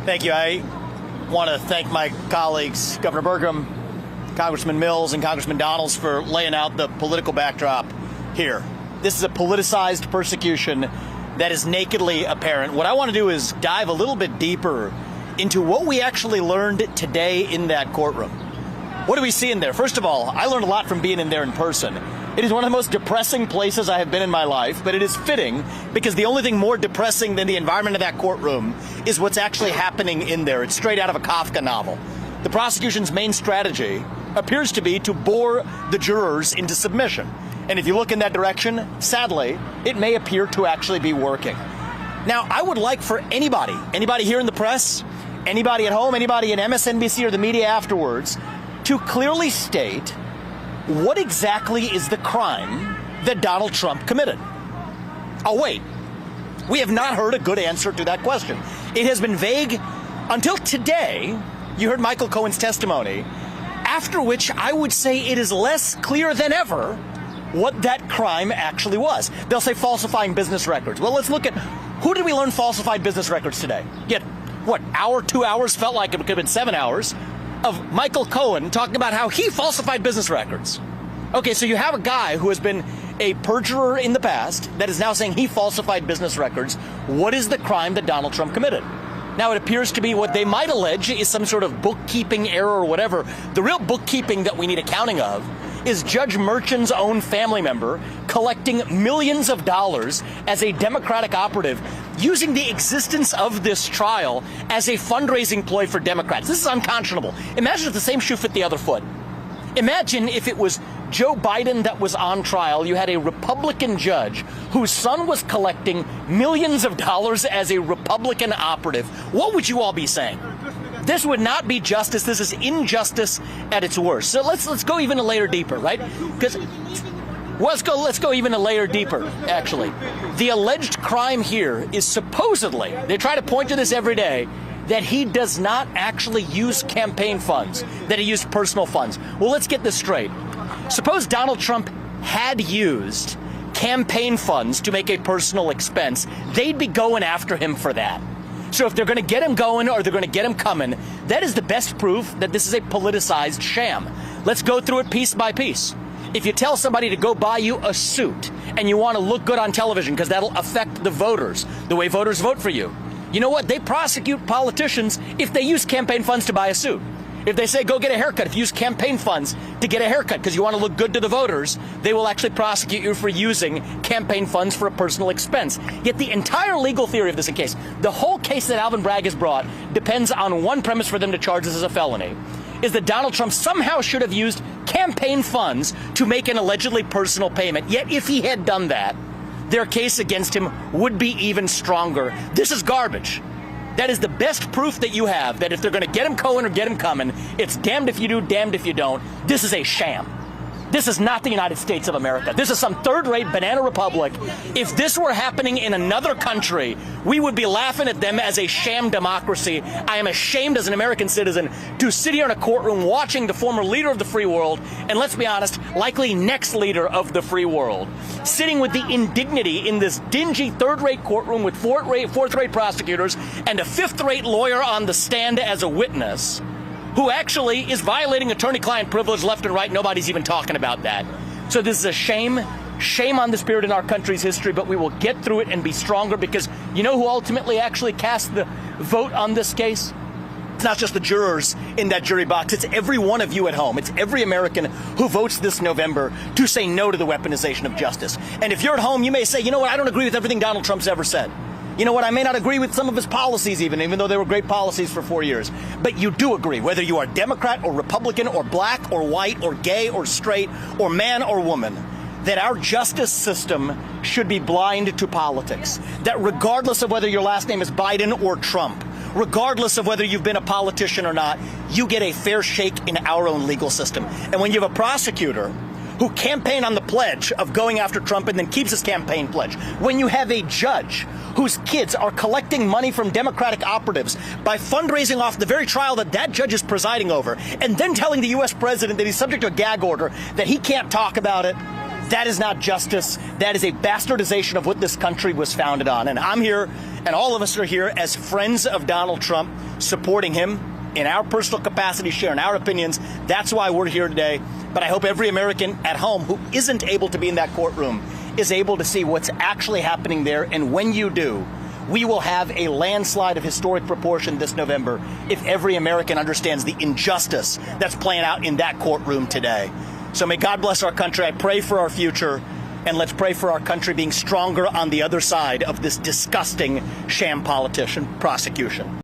Thank you. I want to thank my colleagues, Governor Burgum, Congressman Mills, and Congressman Donalds for laying out the political backdrop here. This is a politicized persecution that is nakedly apparent. What I want to do is dive a little bit deeper into what we actually learned today in that courtroom. What do we see in there? First of all, I learned a lot from being in there in person. It is one of the most depressing places I have been in my life, but it is fitting because the only thing more depressing than the environment of that courtroom is what's actually happening in there. It's straight out of a Kafka novel. The prosecution's main strategy appears to be to bore the jurors into submission. And if you look in that direction, sadly, it may appear to actually be working. Now, I would like for anybody here in the press, anybody at home, anybody in MSNBC or the media afterwards, to clearly state what exactly is the crime that Donald Trump committed. Oh, wait. We have not heard a good answer to that question. It has been vague until today. You heard Michael Cohen's testimony, after which I would say it is less clear than ever what that crime actually was. They'll say falsifying business records. Well, let's look at who did we learn falsified business records today? Yet, what, hour, 2 hours, felt like it could have been 7 hours, of Michael Cohen talking about how he falsified business records. Okay, so you have a guy who has been a perjurer in the past that is now saying he falsified business records. What is the crime that Donald Trump committed? Now, it appears to be what they might allege is some sort of bookkeeping error or whatever. The real bookkeeping that we need accounting of is Judge Merchan's own family member collecting millions of dollars as a Democratic operative, using the existence of this trial as a fundraising ploy for Democrats. This is unconscionable. Imagine if the same shoe fit the other foot. Imagine if it was Joe Biden that was on trial. You had a Republican judge whose son was collecting millions of dollars as a Republican operative. What would you all be saying? This would not be justice. This is injustice at its worst. So let's go even a layer deeper, right? Because let's go even a layer deeper, actually. The alleged crime here is supposedly, they try to point to this every day, that he does not actually use campaign funds, that he used personal funds. Well, let's get this straight. Suppose Donald Trump had used campaign funds to make a personal expense. They'd be going after him for that. So if they're going to get him going or they're going to get him coming, that is the best proof that this is a politicized sham. Let's go through it piece by piece. If you tell somebody to go buy you a suit and you want to look good on television because that'll affect the voters, the way voters vote for you, you know what? They prosecute politicians if they use campaign funds to buy a suit. If they say, go get a haircut, if you use campaign funds to get a haircut because you want to look good to the voters, they will actually prosecute you for using campaign funds for a personal expense. Yet the entire legal theory of this case, the whole case that Alvin Bragg has brought, depends on one premise for them to charge this as a felony, is that Donald Trump somehow should have used campaign funds to make an allegedly personal payment. Yet if he had done that, their case against him would be even stronger. This is garbage. That is the best proof that you have that if they're going to get him going or get him coming, it's damned if you do, damned if you don't. This is a sham. This is not the United States of America. This is some third-rate banana republic. If this were happening in another country, we would be laughing at them as a sham democracy. I am ashamed as an American citizen to sit here in a courtroom watching the former leader of the free world, and let's be honest, likely next leader of the free world, sitting with the indignity in this dingy third-rate courtroom with fourth-rate prosecutors and a fifth-rate lawyer on the stand as a witness, who actually is violating attorney-client privilege left and right. Nobody's even talking about that. So this is a shame. Shame on this period in our country's history, but we will get through it and be stronger because you know who ultimately actually cast the vote on this case? It's not just the jurors in that jury box. It's every one of you at home. It's every American who votes this November to say no to the weaponization of justice. And if you're at home, you may say, you know what, I don't agree with everything Donald Trump's ever said. You know what, I may not agree with some of his policies even though they were great policies for 4 years. But you do agree, whether you are Democrat or Republican or black or white or gay or straight or man or woman, that our justice system should be blind to politics. That regardless of whether your last name is Biden or Trump, regardless of whether you've been a politician or not, you get a fair shake in our own legal system. And when you have a prosecutor who campaigned on the pledge of going after Trump and then keeps his campaign pledge, when you have a judge whose kids are collecting money from Democratic operatives by fundraising off the very trial that that judge is presiding over, and then telling the U.S. president that he's subject to a gag order, that he can't talk about it, That is not justice. That is a bastardization of what this country was founded on. And I'm here, and all of us are here as friends of Donald Trump, supporting him in our personal capacity, sharing our opinions. That's why we're here today. But I hope every American at home who isn't able to be in that courtroom is able to see what's actually happening there. And when you do, we will have a landslide of historic proportion this November if every American understands the injustice that's playing out in that courtroom today. So may God bless our country. I pray for our future, and let's pray for our country being stronger on the other side of this disgusting sham politician prosecution.